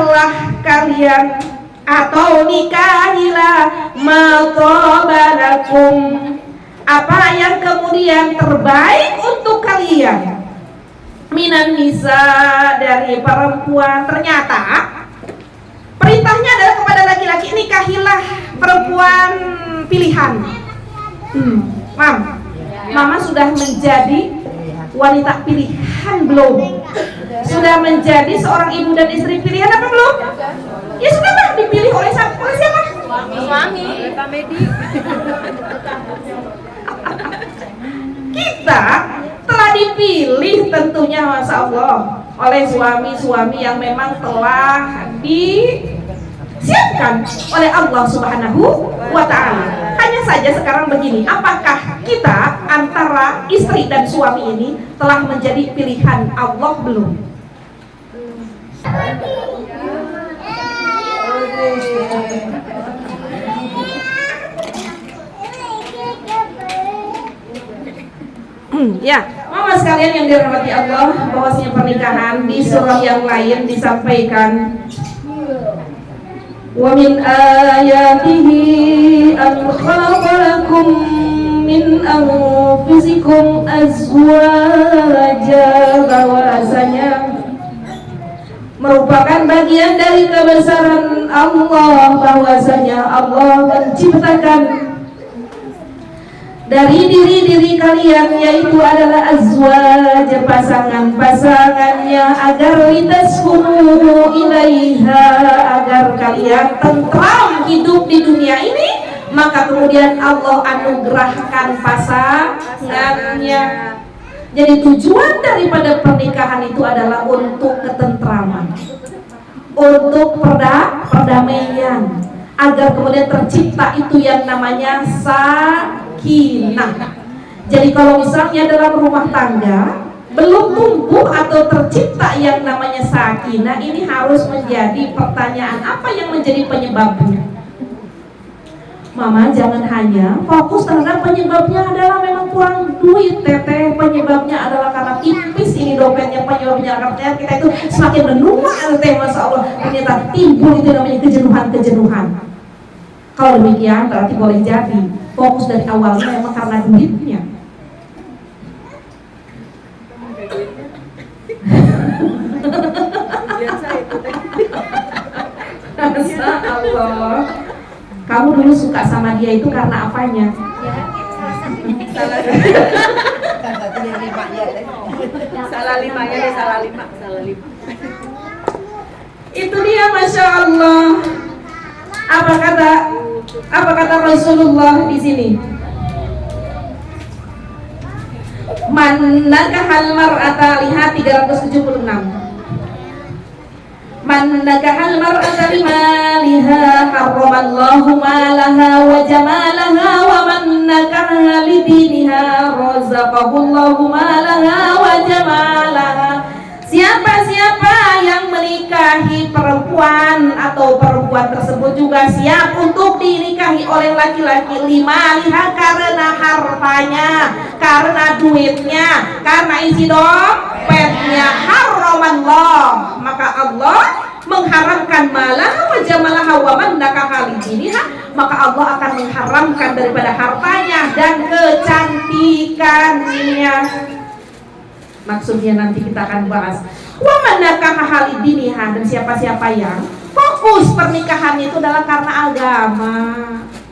menikahlah kalian atau nikahilah matobalakum, apa yang kemudian terbaik untuk kalian, minan nisa, dari perempuan. Ternyata perintahnya adalah kepada laki-laki, nikahilah perempuan pilihan. Mama sudah menjadi wanita pilihan belum? Sudah menjadi seorang ibu dan istri pilihan apa belum? Ya sudah Pak, dipilih oleh siapa? Suami. Kita telah dipilih tentunya, Masya Allah, oleh suami-suami yang memang telah disiapkan oleh Allah Subhanahu wa Ta'ala. Hanya saja sekarang begini, apakah kita antara istri dan suami ini telah menjadi pilihan Allah belum? Ya, mama sekalian yang dirahmati Allah, bahwasanya pernikahan di surah yang lain disampaikan, wa min ayatihi an khalaqakum min anfusikum azwaja, bahwasanya merupakan bagian dari kebesaran Allah, bahwasanya Allah menciptakan dari diri-diri kalian, yaitu adalah azwaj, pasangan-pasangannya, agar litaskunu ilaiha, agar kalian tentram hidup di dunia ini. Maka kemudian Allah anugerahkan pasangannya. Jadi tujuan daripada pernikahan itu adalah untuk ketentraman, untuk perdamaian, agar kemudian tercipta itu yang namanya sakinah. Jadi kalau misalnya dalam rumah tangga belum tumbuh atau tercipta yang namanya sakinah, ini harus menjadi pertanyaan, apa yang menjadi penyebabnya? Mama jangan hanya fokus terhadap penyebabnya adalah memang kurang duit, teteh, penyebabnya adalah karena tipis ini dompetnya, penyebabnya karena kita itu semakin menua, teteh, Masya Allah, ternyata timbul itu namanya kejenuhan. Kalau demikian berarti boleh jadi fokus dari awalnya memang karena duitnya. Masya Allah, kamu dulu suka sama dia itu karena apanya? Salah lima. Itu dia, Masya Allah. Apa kata Rasulullah di sini? Man nakahal mar'ata, lihat 376. Man nakahal mar'ata limaliha harramallahu malaha wa jamalaha, wa man nakaha lidiniha razaqahullahu malaha wa jamalaha. Siapa-siapa yang menikahi perempuan atau perempuan tersebut juga siap untuk dinikahi oleh laki-laki, limaliha, karena hartanya, karena duitnya, karena isi dompetnya, haramallah, maka Allah mengharamkan malah wa jamalaha wa man nakaha lidiniha, maka Allah akan mengharamkan daripada hartanya dan kecantikannya. Maksudnya nanti kita akan bahas wa man nakaha halidiniha, dan siapa-siapa yang fokus pernikahan itu adalah karena agama.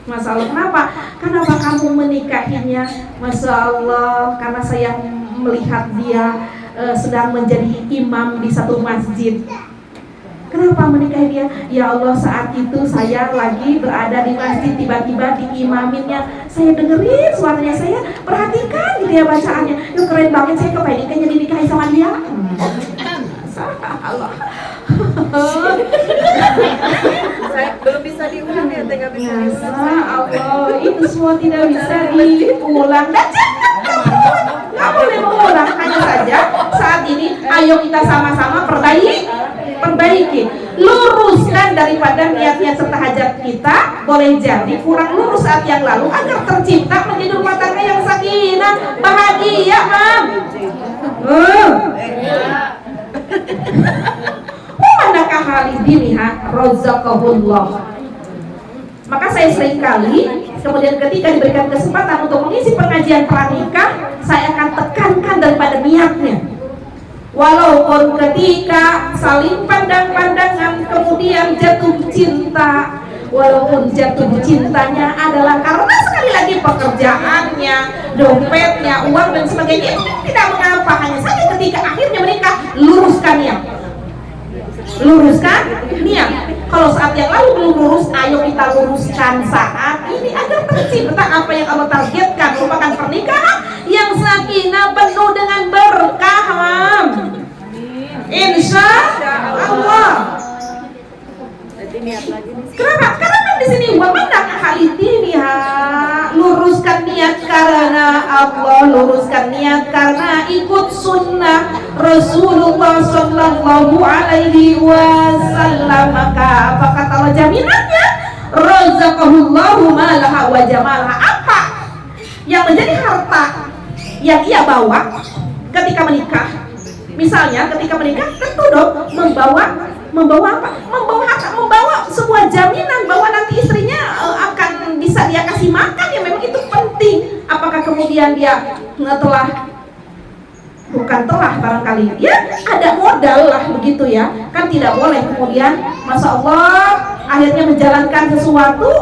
Masya Allah, kenapa kamu menikahinya? Masya Allah, karena saya melihat dia sedang menjadi imam di satu masjid. Kenapa menikahi dia? Ya Allah, saat itu saya lagi berada di masjid, tiba-tiba diimaminnya, saya dengerin suaranya, saya perhatikan gitu ya bacaannya, itu keren banget, saya kepengen jadi nikahi sama dia. Allah. Saya belum bisa diulang ya, nggak bisa diulang. Allah, itu semua tidak bisa diulang. Dan nggak boleh mengulang, hanya saja saat ini ayo kita sama-sama perbaiki, luruskan daripada niat-niat serta hajat kita. Boleh jadi kurang lurus saat yang lalu, agar tercipta menjadi rumah tangga yang sakinah, bahagia, Mam. Manakah halidiniha razaqahullah. Maka saya seringkali kemudian ketika diberikan kesempatan untuk mengisi pengajian pranikah, saya akan tekankan daripada niatnya. Walaupun ketika saling pandang-pandangan kemudian jatuh cinta, walaupun jatuh cintanya adalah karena sekali lagi pekerjaannya, dompetnya, uang dan sebagainya, tidak mengapa, hanya saja ketika akhirnya menikah, luruskan niat. Kalau saat yang lalu belum lurus, ayo kita luruskan saat ini agar tercipta apa yang Allah targetkan, merupakan pernikahan yang sakinah, penuh dengan berkah. Insya Allah. Kenapa? Karena kan di sini wamanak halidiniha, luruskan niat karena Allah, luruskan niat karena ikut sunnah Rasulullah Sallallahu Alaihi Wasallam. Maka apa kata Allah jaminannya? Razaqahullahu malaha wa jamalaha. Apa yang menjadi harta yang ia bawa ketika menikah? Misalnya ketika menikah tentu dong membawa apa? Membawa sebuah jaminan bahwa nanti istrinya akan bisa dia kasih makan, ya memang itu penting. Apakah kemudian dia barangkali ya ada modal lah begitu ya, kan tidak boleh kemudian Masya Allah akhirnya menjalankan sesuatu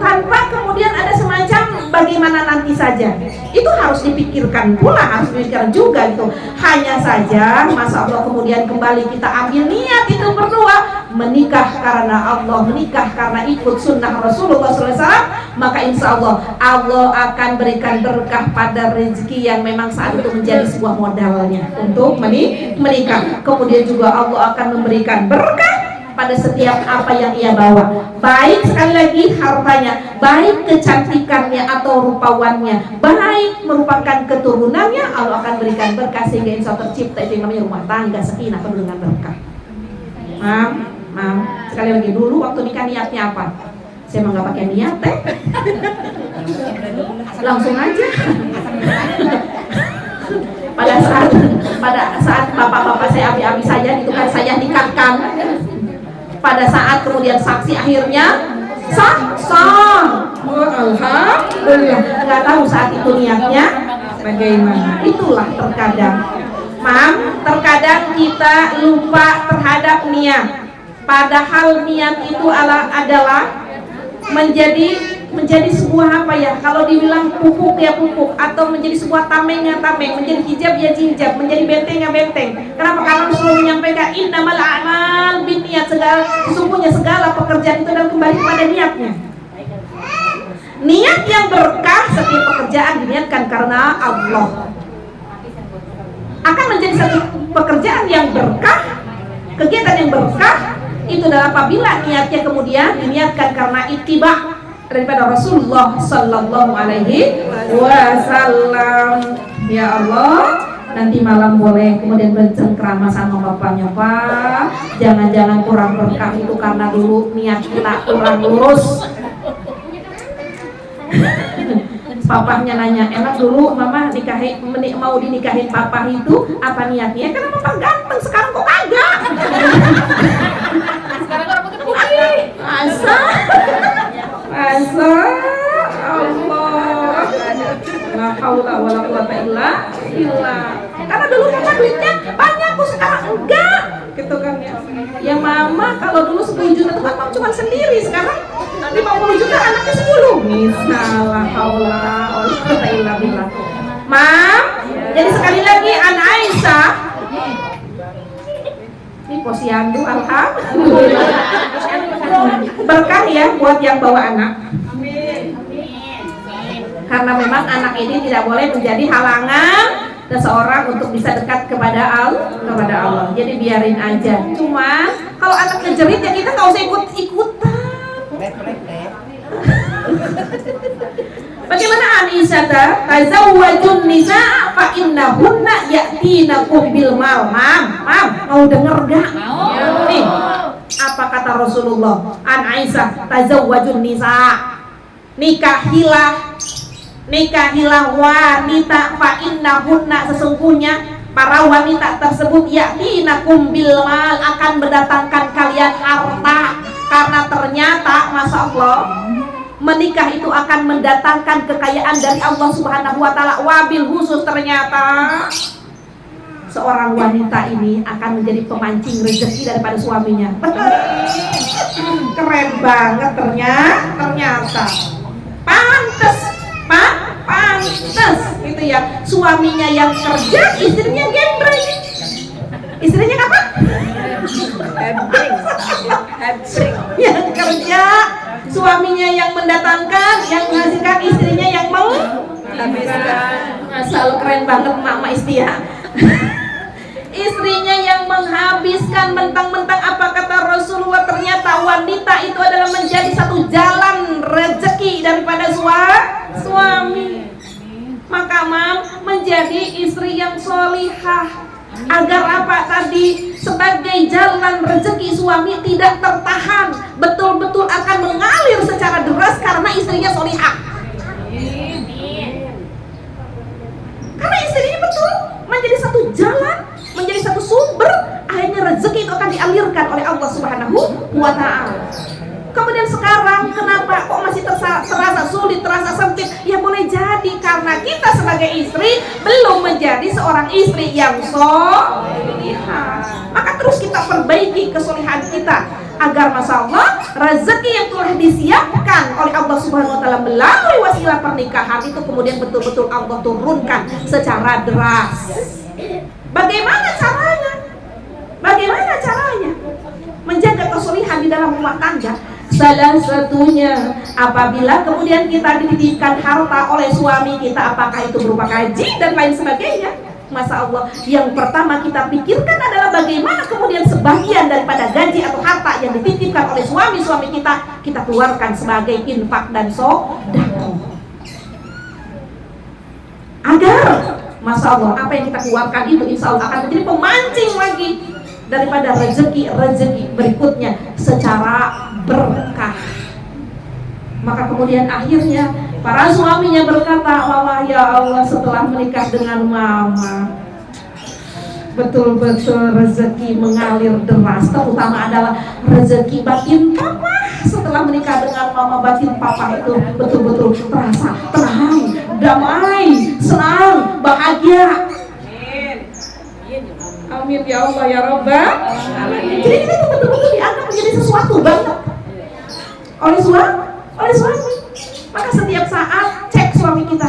tanpa kemudian ada semacam bagaimana nanti saja. Itu harus dipikirkan pula, harus dipikirkan juga gitu. Hanya saja Masya Allah kemudian kembali kita ambil niat itu berdua, menikah karena Allah, menikah karena ikut sunnah Rasulullah SAW, maka insya Allah Allah akan berikan berkah pada rezeki yang memang saat itu menjadi sebuah modalnya untuk menikah. Kemudian juga Allah akan memberikan berkah pada setiap apa yang ia bawa, baik sekali lagi hartanya, baik kecantikannya atau rupawannya, baik merupakan keturunannya, Allah akan berikan berkah sehingga insya Allah tercipta itu yang namanya rumah tangga sakinah penuh dengan berkah. Mam, sekali lagi dulu waktu nikah niatnya apa? Saya mah nggak pakai niat teh, langsung aja. pada saat bapak-bapak saya abi-abi saja itu kan saya nikahkan. Pada saat kemudian saksi akhirnya sah. Alhamdulillah. Nggak tahu saat itu niatnya bagaimana. Itulah terkadang kita lupa terhadap niat. Padahal niat itu adalah menjadi sebuah apa ya, kalau dibilang pupuk ya pupuk, atau menjadi sebuah tameng ya tameng, menjadi hijab ya hijab, menjadi benteng ya benteng. Kenapa? Karena Rasulullah menyampaikan innamal a'mal binniyat, sesungguhnya segala pekerjaan itu adalah kembali kepada niatnya. Niat yang berkah, setiap pekerjaan diniatkan karena Allah akan menjadi satu pekerjaan yang berkah, kegiatan yang berkah. Itu adalah apabila niatnya kemudian diniatkan karena ittiba daripada Rasulullah Sallallahu Alaihi Wasallam. Ya Allah, nanti malam boleh kemudian bercengkrama sama bapaknya, Pak. Jangan-jangan kurang berkah itu karena dulu niat kita kurang lurus. Papahnya nanya, enak dulu mama mau dinikahin papa itu apa niatnya? Karena papa ganteng, sekarang kok kagak. Sekarang rambutnya putih. Masa Allah, la haula wala quwata illa billah. Karena dulu mama duitnya banyak, kok sekarang enggak, gitu kan ya. Yang mama kalau dulu 10 juta itu kan cuma sendiri, sekarang 50 juta anaknya 10. Misalnya haula wala quwata illa billah. Mam, jadi sekali lagi An Aisyah ini posyandu, alhamdulillah. Berkah ya buat yang bawa anak. Karena memang anak ini tidak boleh menjadi halangan seseorang untuk bisa dekat kepada Allah. Jadi biarin aja. Cuma kalau anak ngejerit ya kita nggak usah ikut-ikutan. Bagaimana Aisyah tazawwajun nisa fa innahunna ya'tinakum bil mal. Mam, mau denger gak? Mau. Nih, apa kata Rasulullah? An Aisyah tazawwajun nisa. Nikahilah wanita fa innahunna, sesungguhnya para wanita tersebut ya'tinakum bil mal, akan mendatangkan Allah, menikah itu akan mendatangkan kekayaan dari Allah Subhanahu wa taala. Wabil khusus ternyata seorang wanita ini akan menjadi pemancing rezeki daripada suaminya. Keren banget ternyata. Pantes gitu ya. Suaminya yang kerja, istrinya gembreng. Istrinya apa? Hebring. Yang kerja, suaminya yang mendatangkan, yang menghasilkan, istrinya yang Habiskan. Masya Allah, keren banget Mama Istia. Istrinya yang menghabiskan, mentang-mentang apa kata Rasulullah, ternyata wanita itu adalah menjadi satu jalan rezeki daripada suami. Maka menjadi istri yang solihah, agar apa tadi, sebagai jalan rezeki suami tidak tertahan, betul-betul akan mengalir secara deras karena istrinya solihah. Karena istrinya betul menjadi satu jalan, menjadi satu sumber, akhirnya rezeki itu akan dialirkan oleh Allah Subhanahu wa taala. Kemudian sekarang kenapa kok masih terasa sulit, terasa sempit? Ya boleh jadi karena kita sebagai istri belum menjadi seorang istri yang solihah. Maka terus kita perbaiki kesolehan kita agar masya Allah rezeki yang telah disiapkan oleh Allah Subhanahu wa taala melalui wasilah pernikahan itu kemudian betul-betul Allah turunkan secara deras. Bagaimana caranya? Menjaga kesolehan di dalam rumah tangga. Salah satunya apabila kemudian kita dititipkan harta oleh suami kita, apakah itu berupa gaji dan lain sebagainya. Masya Allah, yang pertama kita pikirkan adalah bagaimana kemudian sebagian daripada gaji atau harta yang dititipkan oleh suami kita keluarkan sebagai infak dan sedekah. Agar Masya Allah, apa yang kita keluarkan itu insya Allah akan menjadi pemancing lagi daripada rezeki berikutnya secara berkah. Maka kemudian akhirnya para suaminya berkata, "Mama, ya Allah, setelah menikah dengan Mama, betul-betul rezeki mengalir deras, terutama adalah rezeki batin Papa. Setelah menikah dengan Mama, batin Papa itu betul-betul terasa tenang, damai, senang, bahagia." Amin ya Allah ya Rabbal Alamin. Jadi kita itu betul-betul dianggap menjadi sesuatu banget oleh suami. Maka setiap saat cek suami kita.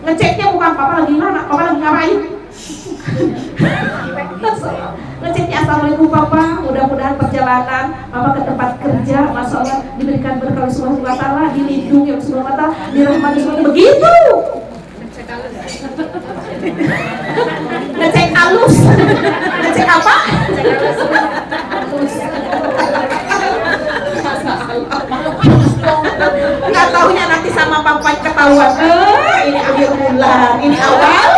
Ngeceknya bukan Papa lagi mana, Papa lagi ngapain. Ngeceknya assalamualaikum Papa, mudah-mudahan perjalanan Papa ke tempat kerja Masya Allah diberikan berkah oleh Subhanahu wa taala, dilindungi oleh Subhanahu wa taala, dirahmati Subhanahu. Begitu. Ngecek halus. Ngecek apa? Halus. Nggak taunya nanti sama Papa ketahuan. Ini akhir bulan, ini awal.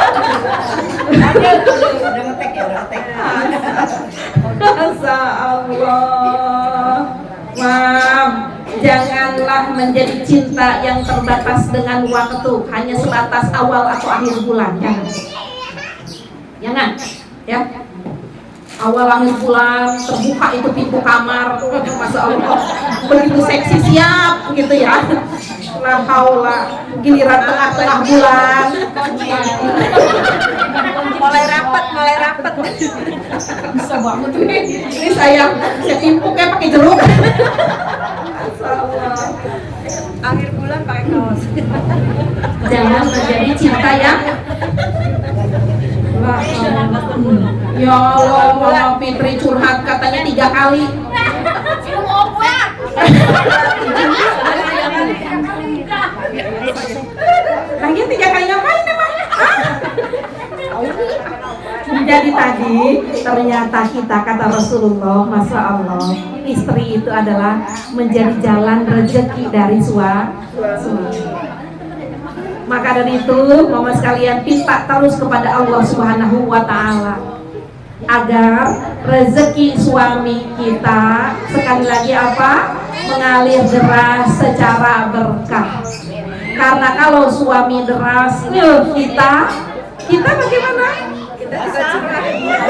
Udah ngetek ya, udah ngetek. Masya Allah. Mam, janganlah menjadi cinta yang terbatas dengan waktu, hanya sebatas awal atau akhir bulan. Jangan, ya. Awal akhir bulan terbuka itu pintu kamar, Masya Allah, begitu seksi siap gitu ya. La haula, giliran tengah-tengah bulan Mulai rapat. bisa banget ini saya timpuk kayak pakai jeruk. Akhir bulan pakai kaos. Jangan menjadi cinta yang ya Allah, Mama Fitri curhat katanya 3 kali. Minum obat. Lagi 3 kali ngapain emang? Jadi tadi ternyata kita kata Rasulullah, Masya Allah, istri itu adalah menjadi jalan rezeki dari suami. Maka dari itu Mama sekalian minta terus kepada Allah Subhanahu wa taala agar rezeki suami kita sekali lagi apa? Mengalir deras secara berkah. Karena kalau suami deras, kita bagaimana? Kita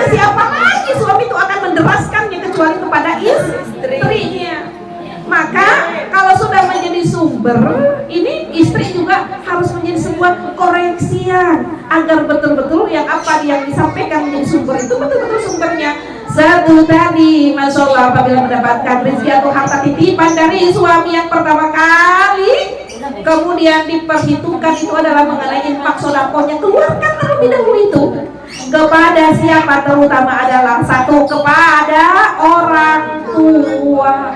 siapa lagi? Suami itu akan menderaskannya kecuali kepada istrinya. Maka perhatian agar betul-betul yang apa yang disampaikan menjadi sumber itu betul-betul sumbernya. Satu tadi, Masya Allah, apabila mendapatkan rezeki atau harta titipan dari suami yang pertama kali, kemudian diperhitungkan itu adalah mengenai infak sodakohnya, keluarkan terlebih dahulu itu kepada siapa, terutama adalah satu, kepada orang tua.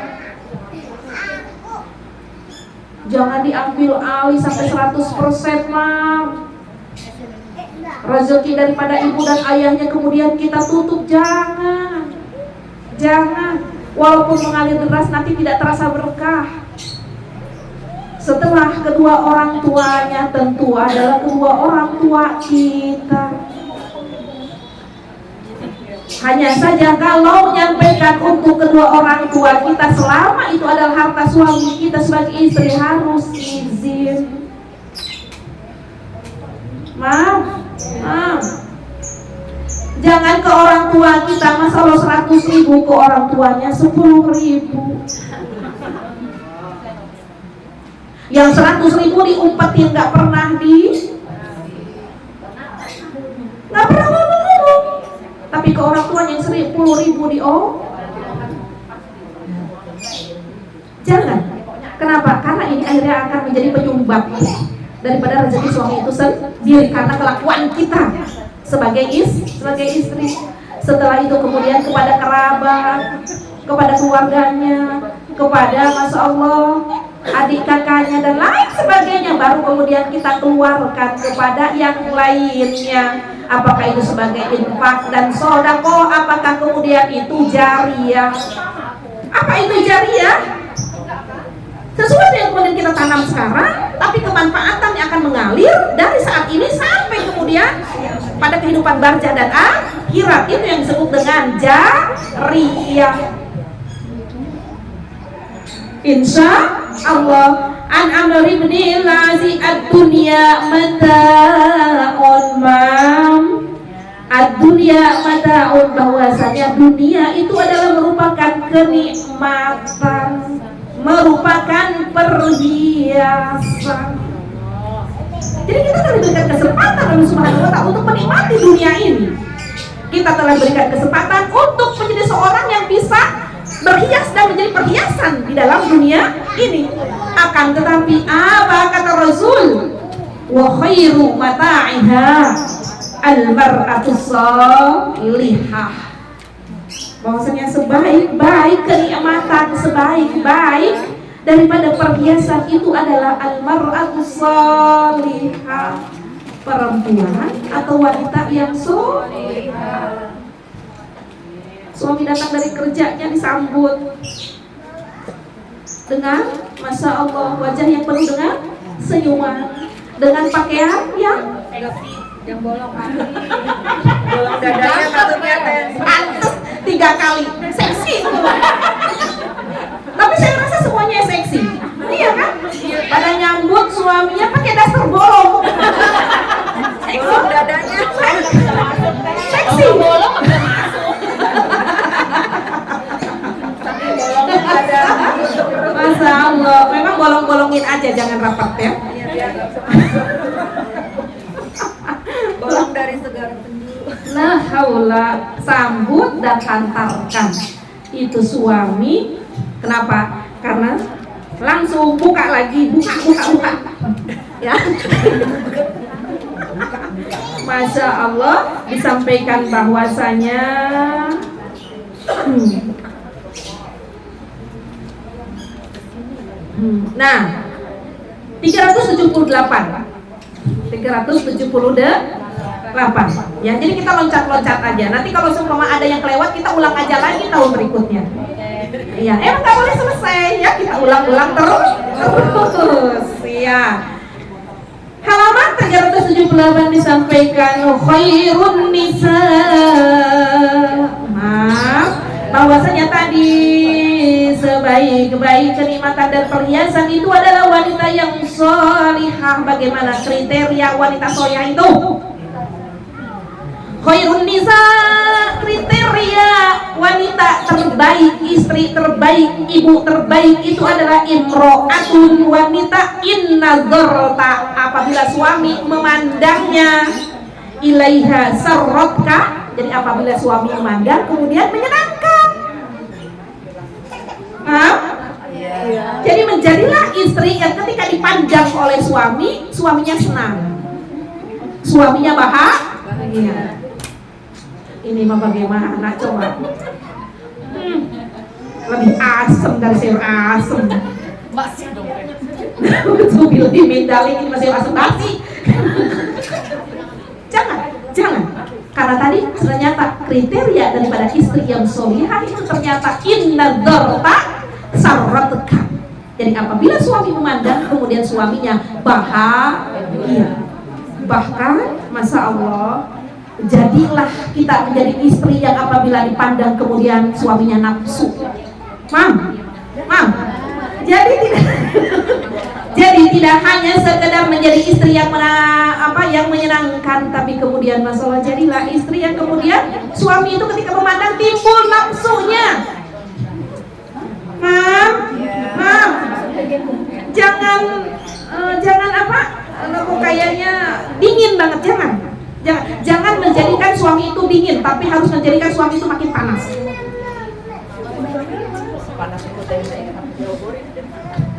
Jangan diambil alih sampai 100%, Mam. Rezeki daripada ibu dan ayahnya kemudian kita tutup, jangan. Walaupun mengalir deras nanti tidak terasa berkah. Setelah kedua orang tuanya tentu adalah kedua orang tua kita. Hanya saja kalau menyampaikan untuk kedua orang tua kita, selama itu adalah harta suami kita sebagai istri, harus izin. Maaf. Jangan ke orang tua kita masalah 100.000, ke orang tuanya 10.000. Yang 100.000 diumpetin, nggak pernah ngomong. Tapi ke orang tuanya yang 10.000 jangan. Kenapa? Karena ini akhirnya akan menjadi penyumbang daripada rezeki suami itu sendiri, karena kelakuan kita sebagai istri. Setelah itu kemudian kepada kerabat, kepada keluarganya, kepada Masya Allah adik kakaknya dan lain sebagainya, baru kemudian kita keluarkan kepada yang lainnya. Apakah itu sebagai infak dan sedekah, apakah kemudian itu jariyah? Apa itu jariyah? Sesuatu yang kemudian kita tanam sekarang, tapi kemanfaatannya akan mengalir dari saat ini sampai kemudian pada kehidupan barzah dan akhirat. Itu yang disebut dengan jariyah. Insya Allah. An Amr bin Lazi ad-dunya mata'un, mam. Ad-dunya mata'un, bahwasanya dunia itu adalah merupakan kenikmatan, merupakan perhiasan. Jadi kita telah diberikan kesempatan oleh Subhanahu wa Ta'ala untuk menikmati dunia ini. Kita telah diberikan kesempatan untuk menjadi seorang yang bisa berhias dan menjadi perhiasan di dalam dunia ini. Akan tetapi apa kata Rasul? Wa khairu mata'iha al-mar'atu salihah. Bahwasanya sebaik-baik kenikmatan, sebaik-baik daripada perhiasan itu adalah al-mar'atu salihah, perempuan atau wanita yang salihah. Suami datang dari kerjanya disambut dengan Masya Allah wajah yang penuh dengan senyuman, dengan pakaian yang bolong dadanya maksudnya pantes 3 kali seksi. Tapi saya rasa semuanya seksi, iya kan? Pada nyambut suaminya pakai daster bolong, bolong dadanya seksi. Bolong nggak masuk. Masya Allah, memang bolong-bolongin aja, jangan rapat ya. Iya, biar nggak bisa bolong dari segala penjuru. Nah, haula, sambut dan hantarkan itu suami. Kenapa? Karena langsung buka lagi, buka. Ya. Masya Allah, disampaikan bahwasanya nah 378 ya, jadi kita loncat-loncat aja. Nanti kalau seumpama ada yang kelewat, kita ulang aja lagi tahun berikutnya. Iya, emang nggak boleh selesai ya, kita ulang-ulang terus ya. Halaman 378 disampaikan khairun nisa, bahwasanya tadi sebaik-baik kenikmatan dan perhiasan itu adalah wanita yang sholihah. Bagaimana kriteria wanita sholihah itu? Khairun nisa, kriteria kriteria wanita terbaik, istri terbaik, ibu terbaik itu adalah imro'atun, wanita innadzarta, apabila suami memandangnya, ilaiha sarratka, jadi apabila suami memandang kemudian menyenangkan. Jadi menjadilah istri yang ketika dipandang oleh suami, suaminya senang, suaminya bahagia. Ini mah bagaimana coba? Lebih asem dari sayur asem. Masih dong. Betul, dimendali ini masih asem basi. Jangan. Karena tadi ternyata kriteria daripada istri yang solihah itu ternyata innadzarta sarratka. Jadi apabila suami memandang kemudian suaminya bahagia. Bahkan masya Allah, jadilah kita menjadi istri yang apabila dipandang kemudian suaminya nafsu. Mam, jadi tidak hanya sekedar menjadi istri yang yang menyenangkan, tapi kemudian masalah jadilah istri yang kemudian suami itu ketika memandang timbul nafsunya. Mam, jangan kok kayaknya dingin banget, jangan menjadikan suami itu dingin, tapi harus menjadikan suami itu makin panas.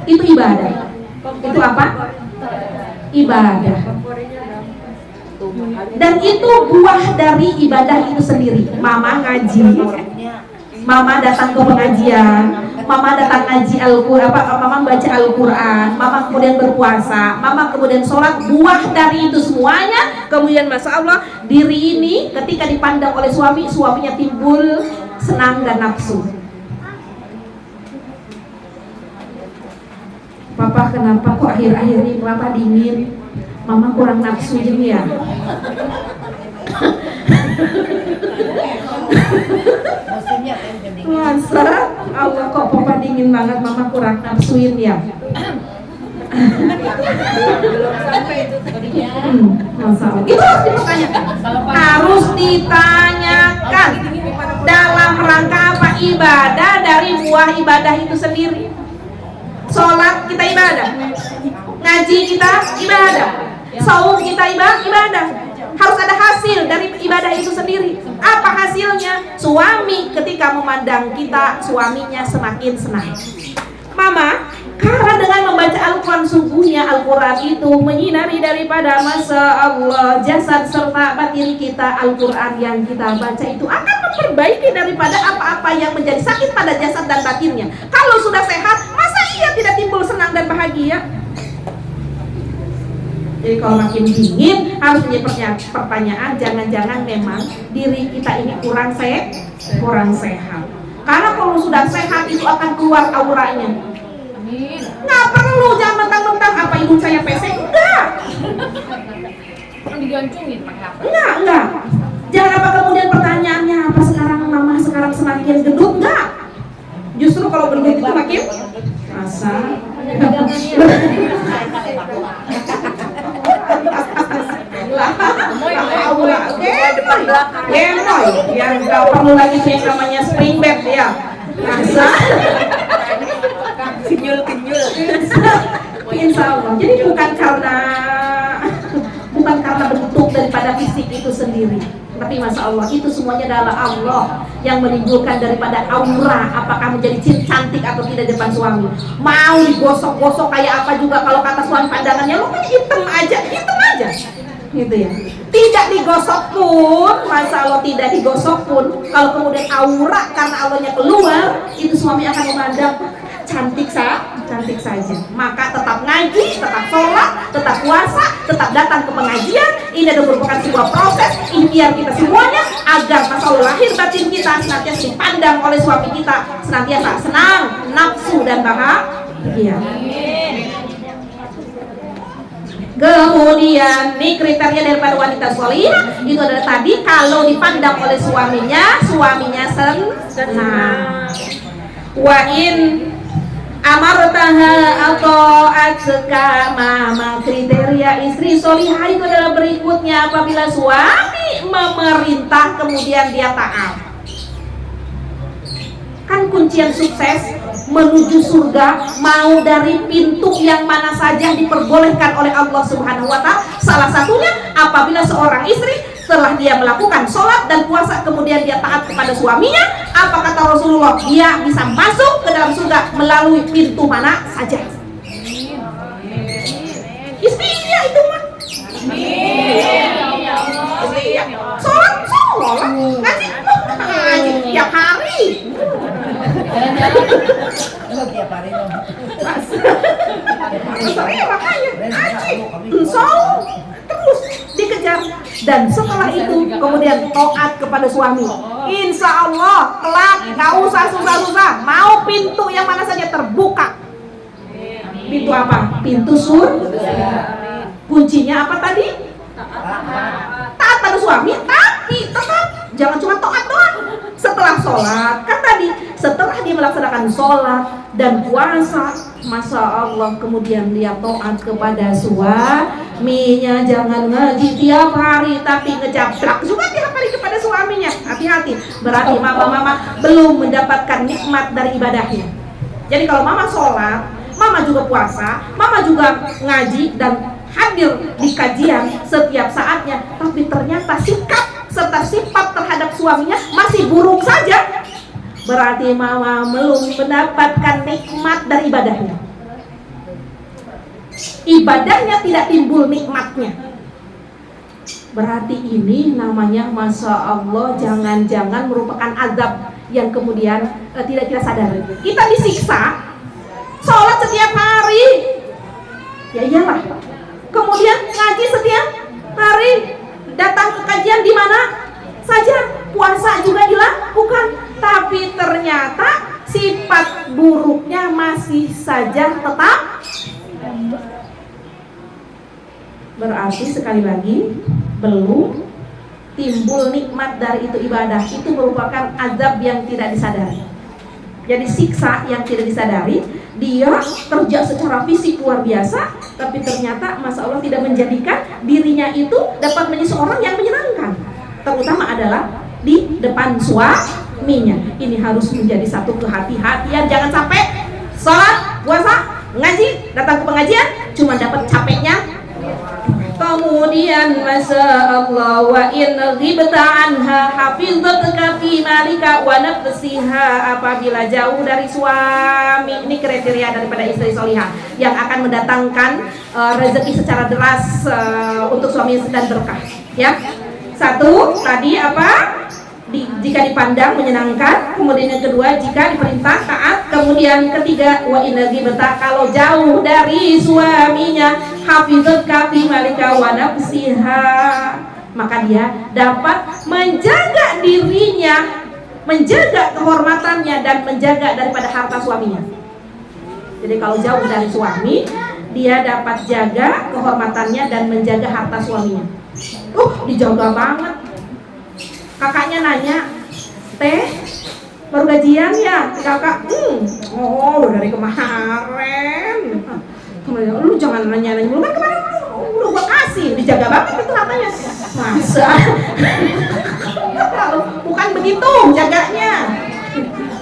Itu ibadah. Itu apa? Ibadah. Dan itu buah dari ibadah itu sendiri. Mama ngaji, mama datang ke pengajian, mama datang ngaji Al-Quran, mama baca Al-Quran, mama kemudian berpuasa, mama kemudian sholat. Buah dari itu semuanya kemudian masya Allah, diri ini ketika dipandang oleh suami, suaminya timbul senang dan nafsu. Papa, kenapa kok akhir-akhir ini Papa dingin? Mama kurang nafsu ini ya? Masa Allah kok Papa dingin banget, Mama kurang nafsuin ya? Masalah itu harus dipertanyakan, harus ditanyakan dalam rangka apa? Ibadah dari buah ibadah itu sendiri. Sholat kita ibadah, ngaji kita ibadah, saum kita ibadah. Harus ada hasil dari ibadah itu sendiri. Apa hasilnya? Suami ketika memandang kita, suaminya semakin senang. Mama, karena dengan membaca Al-Quran, sungguhnya Al-Quran itu menyinari daripada masa Allah jasad serta batin kita. Al-Quran yang kita baca itu akan memperbaiki daripada apa-apa yang menjadi sakit pada jasad dan batinnya. Kalau sudah sehat, masa iya tidak timbul senang dan bahagia? Jadi kalau makin dingin harus menjadi pertanyaan, jangan-jangan memang diri kita ini kurang sehat. Karena kalau sudah sehat itu akan keluar auranya. Nggak perlu, jangan mentang-mentang apa ibu saya pesek, enggak. Digancungin pakai apa? Enggak. Jangan apa kemudian pertanyaannya apa sekarang mama sekarang semakin gendut, enggak. Justru kalau gendut itu makin masa. Gemoy, yang nggak perlu lagi yang namanya spring bed ya. Masa. Kenyul. Insya Allah. Jadi bukan karena bentuk daripada fisik itu sendiri, tapi masya Allah itu semuanya adalah Allah yang menimbulkan daripada aura, apakah menjadi cantik atau tidak depan suami. Mau digosok-gosok kayak apa juga, kalau kata suami pandangannya lo kayak hitam aja, gitu ya. Tidak digosok pun, masya Allah tidak digosok pun, kalau kemudian aura karena Allahnya keluar, itu suami akan memandang cantik saja. Maka tetap ngaji, tetap sholat, tetap puasa, tetap datang ke pengajian. Ini adalah merupakan sebuah proses ikhtiar kita semuanya agar masalah lahir batin kita senantiasa dipandang oleh suami kita senantiasa senang, nafsu dan bahagia. Kemudian nih kriteria daripada wanita sholihah itu adalah tadi kalau dipandang oleh suaminya senang. Wa in amartaha atau atzka, mama kriteria istri sholihah itu adalah berikutnya, apabila suami memerintah kemudian dia taat. kuncian sukses menuju surga, mau dari pintu yang mana saja diperbolehkan oleh Allah Subhanahu wa Ta'ala. Salah satunya apabila seorang istri setelah dia melakukan sholat dan puasa kemudian dia taat kepada suaminya, apa kata Rasulullah? Dia bisa masuk ke dalam surga melalui pintu mana saja. Istrinya itu mah. Sholat, ngaji tiap hari. Tiap hari dong. Masalahnya makanya ngaji, terus dikejar, dan setelah itu kemudian taat kepada suami. Insya Allah kelak nggak usah susah-susah, mau pintu yang mana saja terbuka. Pintu apa? Pintu surga. Kuncinya apa tadi? Taat pada suami, tapi tetap jangan cuma taat doang. Setelah sholat, kan tadi setelah dia melaksanakan sholat dan puasa, Masya Allah, kemudian dia taat kepada suaminya. Jangan ngaji tiap hari tapi ngejablak juga tiap hari kepada suaminya. Hati-hati, berarti mama-mama belum mendapatkan nikmat dari ibadahnya. Jadi kalau mama sholat, mama juga puasa, mama juga ngaji dan hadir di kajian setiap saatnya, tapi ternyata sikap serta sifat terhadap suaminya masih buruk saja, berarti mama belum mendapatkan nikmat dari ibadahnya. Ibadahnya tidak timbul nikmatnya, berarti ini namanya Masya Allah jangan-jangan merupakan azab yang kemudian tidak kita sadari. Kita disiksa sholat setiap hari, ya iyalah, kemudian ngaji setiap hari, datang ke kajian di mana saja, puasa juga dilakukan, tapi ternyata sifat buruknya masih saja tetap. Berarti sekali lagi belum timbul nikmat dari itu ibadah. Itu merupakan azab yang tidak disadari. Jadi siksa yang tidak disadari. Dia kerja secara fisik luar biasa, tapi ternyata Masya Allah tidak menjadikan dirinya itu dapat menjadi seorang yang menyenangkan, terutama adalah di depan suaminya. Ini harus menjadi satu kehati-hatian. Jangan sampai sholat, puasa, ngaji, datang ke pengajian cuma dapat capeknya. Kemudian Masya Allah, wa in ghibta anha hafizatka fi malika wa nafsiha, apabila jauh dari suami. Ini kriteria daripada istri solihah yang akan mendatangkan rezeki secara deras untuk suami dan berkah. Ya, satu tadi apa? Jika dipandang menyenangkan. Kemudian yang kedua, jika diperintah taat. Kemudian ketiga, wa in ghibta, kalau jauh dari suaminya, hafizatka fi malika wa nafsiha, maka dia dapat menjaga dirinya, menjaga kehormatannya dan menjaga daripada harta suaminya. Jadi kalau jauh dari suami, dia dapat jaga kehormatannya dan menjaga harta suaminya. Dijaga banget. Kakaknya nanya, teh baru gajian ya? Kakak, dari kemarin. Lu jangan nanya-nanya dulu, kan kemarin udah gua kasih, dijaga banget itu hartanya. Masa? Bukan begitu jaganya.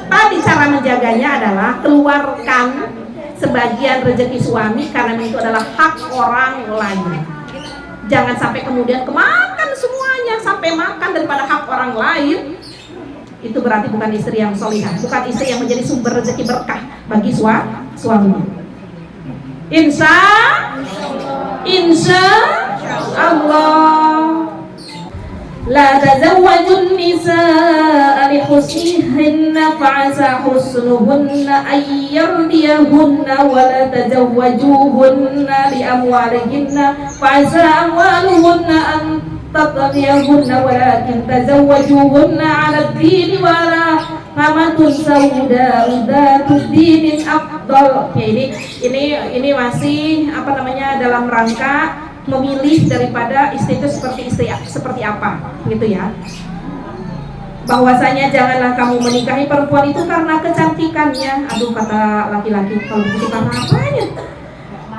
Tadi cara menjaganya adalah keluarkan sebagian rezeki suami karena itu adalah hak orang lain. Jangan sampai kemudian kemakan semuanya, sampai makan daripada hak orang lain. Itu berarti bukan istri yang solihah, bukan istri yang menjadi sumber rezeki berkah bagi suaminya. Insya Allah. La tazawwajun nisaa li husnihinna fa'asa husnuhunna ay yardiyahunna wa la tazawwajuhunna li amwalihinna fa'asa amwaluhunna an tatliyahunna walakin tazawwajuhunna 'ala ad-din wa la hamatun sauda udatud dinin afdal. Ya, ini masih dalam rangka memilih daripada istri itu seperti apa gitu ya. Bahwasanya janganlah kamu menikahi perempuan itu karena kecantikannya. Aduh, kata laki-laki, kalau begitu karena apanya?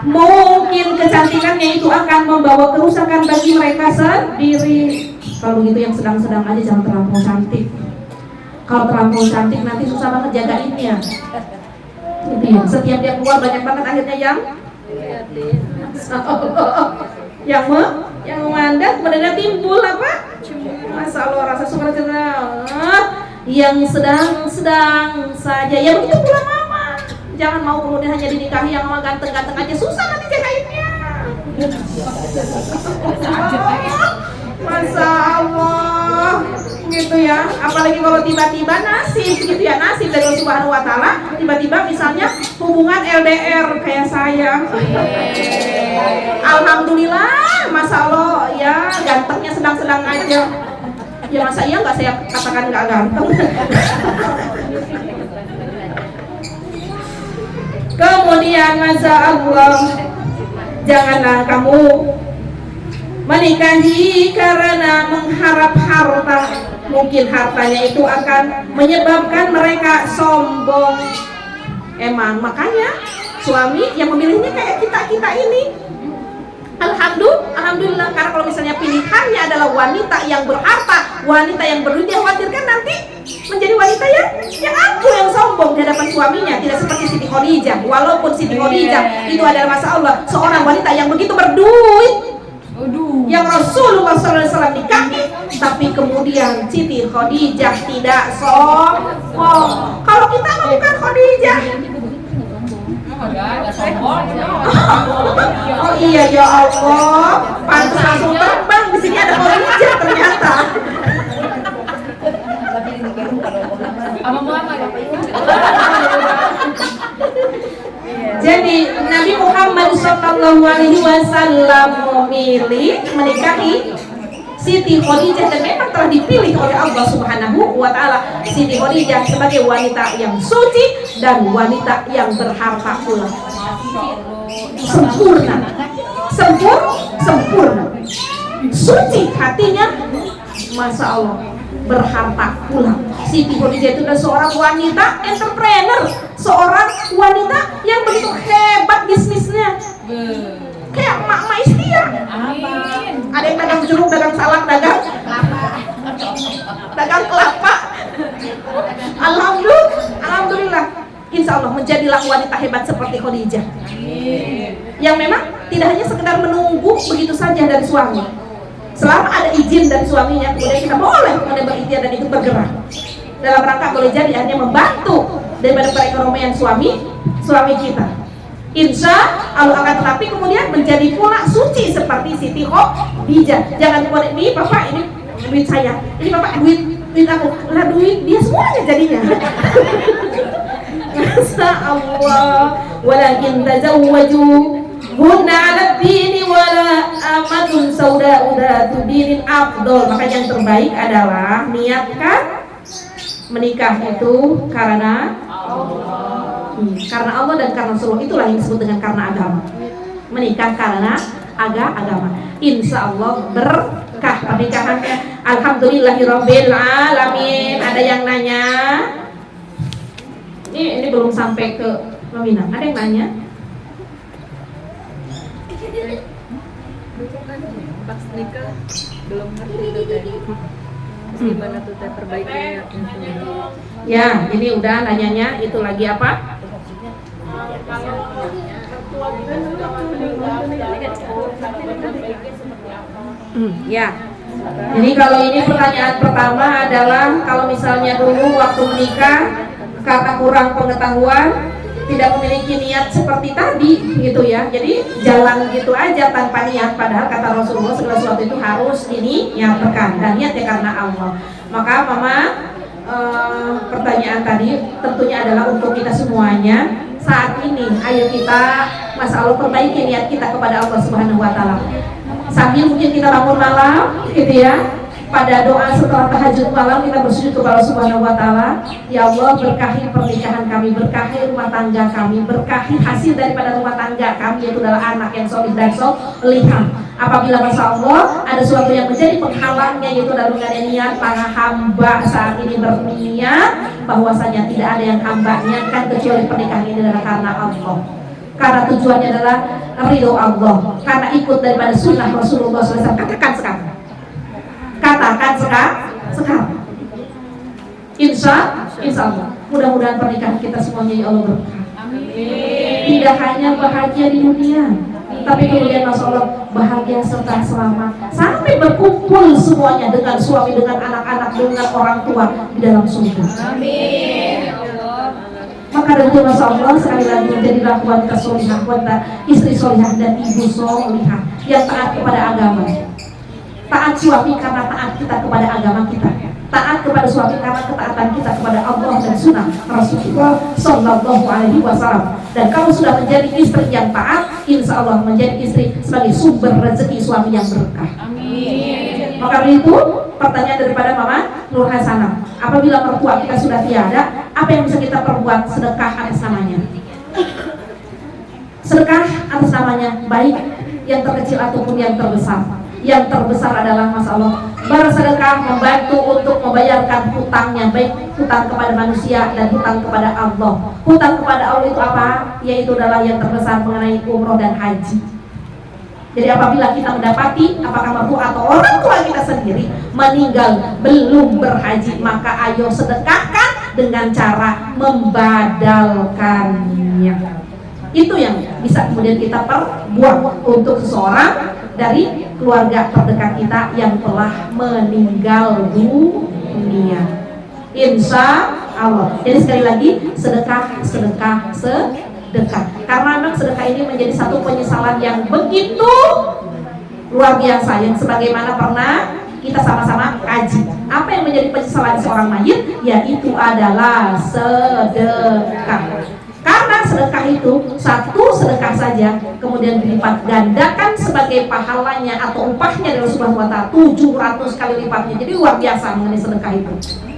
Mungkin kecantikannya itu akan membawa kerusakan bagi mereka sendiri. Kalau begitu yang sedang-sedang aja, jangan terlalu cantik. Kalau terlalu cantik nanti susah banget jagainnya. Gitu ya. Setiap dia keluar banyak banget akhirnya yang yang memandang kemudian timbul apa? Masa Allah rasa suka yang sedang saja. Ya begitu pula mama. Jangan mau kemudian hanya dinikahi yang sama ganteng-ganteng aja, susah nanti jagainnya. Masa Allah gitu ya. Apalagi kalau tiba-tiba nasib gitu ya, nasib dari Allah Subhanahu wa taala, tiba-tiba misalnya hubungan LDR kayak saya. Alhamdulillah, masa Allah ya gantengnya sedang-sedang aja. Ya masa iya nggak saya katakan nggak ganteng. Kemudian masa Allah, janganlah kamu menikahi karena mengharap harta. Mungkin hartanya itu akan menyebabkan mereka sombong. Emang makanya suami yang memilihnya kayak kita ini. Alhamdulillah, karena kalau misalnya pilihannya adalah wanita yang berharta, wanita yang berduit, dia khawatirkan nanti menjadi wanita yang angkuh, yang sombong di hadapan suaminya. Tidak seperti Siti Khadijah. Walaupun Siti Khadijah itu adalah masya Allah seorang wanita yang begitu berduit, yang Rasulullah SAW nikahi, tapi kemudian Siti Khadijah tidak sombong. Kalau kita bukan Khadijah. Oh iya ya Allah, pantas langsung terbang. Di sini ada Khadijah ternyata. Jadi Nabi Muhammad SAW memilih menikahi Siti Khadijah, dan memang telah dipilih oleh Allah Subhanahu wa taala Siti Khadijah sebagai wanita yang suci dan wanita yang berharta pula. Sempurna. Suci hatinya, masya Allah, berharta pula. Siti Khadijah itu adalah seorang wanita entrepreneur, seorang wanita yang begitu hebat bisnisnya. Kayak emak-emak istiar. Ada yang dagang jeruk, dagang salak, dagang kelapa. Alhamdulillah. Insya Allah menjadilah wanita hebat seperti Khadijah. Yang memang tidak hanya sekedar menunggu begitu saja dari suami. Selama ada izin dari suaminya, kemudian kita boleh kemudian berikhtiar dan itu bergerak. Dalam rangka boleh jadi hanya membantu daripada perekonomian suami kita. Insya Allah akan, tetapi kemudian menjadi pula suci seperti Siti Khadijah. Jangan kemudian ini bapak, ini duit saya, ini bapak duit aku, lah duit dia semuanya jadinya. Masya Allah. Walakin tazawwaju hunna ala dini wala amatun sauda'u datu dinin afdol. Maka yang terbaik adalah niatkan menikah itu karena Allah. Karena Allah dan karena Rasulullah, itulah yang disebut dengan karena agama. Menikah karena agama. Insya Allah berkah pernikahannya. Alhamdulillahirabbil alamin. Ada yang nanya? Ini belum sampai ke Meminang. Ada yang nanya? Pas nikah belum ngerti tuh teh. Gimana tuh teh perbaikannya? Ya, ini udah nanyanya itu lagi apa? Ya. Jadi kalau ini pertanyaan pertama adalah kalau misalnya dulu waktu menikah karena kurang pengetahuan, tidak memiliki niat seperti tadi gitu ya. Jadi jalan gitu aja tanpa niat, padahal kata Rasulullah segala sesuatu itu harus diniatkan dan niatnya karena Allah. Maka mama pertanyaan tadi tentunya adalah untuk kita semuanya saat ini. Ayo kita masya Allah perbaiki niat kita kepada Allah Subhanahu wa taala. Sambil mungkin kita bangun malam gitu ya, pada doa setelah tahajud malam kita bersujud kepada Allah Subhanahu wa taala. Ya Allah, berkahi pernikahan kami, berkahi rumah tangga kami, berkahi hasil daripada rumah tangga kami, yaitu adalah anak yang solih dan solihah. Apabila masya Allah ada sesuatu yang menjadi penghalangnya, yaitu dalam niat para hamba saat ini berniat bahwasanya tidak ada yang hamba niatkan kecuali pernikahan ini adalah karena Allah. Karena tujuannya adalah ridho Allah, karena ikut daripada sunnah Rasulullah SAW. Katakan sekarang. Insya Allah. Mudah-mudahan pernikahan kita semuanya ya Allah berkah. Tidak hanya bahagia di dunia, tapi kemudian Masya Allah bahagia serta selamat sampai berkumpul semuanya dengan suami, dengan anak-anak, dengan orang tua di dalam surga. Maka dari itu Masya Allah sekali lagi menjadilah wanita solihah, wanita istri solihah dan ibu solihah yang taat kepada agama. Taat suami karena taat kita kepada agama kita. Taat kepada suami karena ketaatan kita kepada Allah dan sunnah Rasulullah Sallallahu Alaihi Wasallam. Dan kalau sudah menjadi istri yang taat, insya Allah menjadi istri sebagai sumber rezeki suami yang berkah. Amin. Maka dari itu pertanyaan daripada Mama Nur Hasanah, apabila mertua kita sudah tiada, apa yang bisa kita perbuat? Sedekah atas namanya. Sedekah atas namanya, baik yang terkecil ataupun yang terbesar. Yang terbesar adalah Masya Allah bersedekah membantu untuk membayarkan hutangnya, baik hutang kepada manusia dan hutang kepada Allah. Hutang kepada Allah itu apa? Yaitu adalah yang terbesar mengenai umroh dan haji. Jadi apabila kita mendapati apakah mertua atau orang tua kita sendiri meninggal belum berhaji, maka ayo sedekahkan dengan cara membadalkannya. Itu yang bisa kemudian kita perbuat untuk seseorang dari keluarga terdekat kita yang telah meninggal dunia. Insya Allah. Jadi sekali lagi sedekah. Karena memang sedekah ini menjadi satu penyesalan yang begitu luar biasa, yang sebagaimana pernah kita sama-sama kaji. Apa yang menjadi penyesalan seorang mayit? Yaitu adalah sedekah. Karena sedekah itu satu sedekah saja kemudian dilipat gandakan sebagai pahalanya atau upahnya dari Allah Subhanahu wa taala 700 kali lipatnya. Jadi luar biasa mengenai sedekah itu.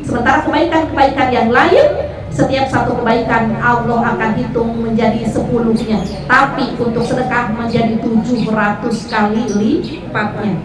Sementara kebaikan-kebaikan yang lain, setiap satu kebaikan Allah akan hitung menjadi 10-nya. Tapi untuk sedekah menjadi 700 kali lipatnya.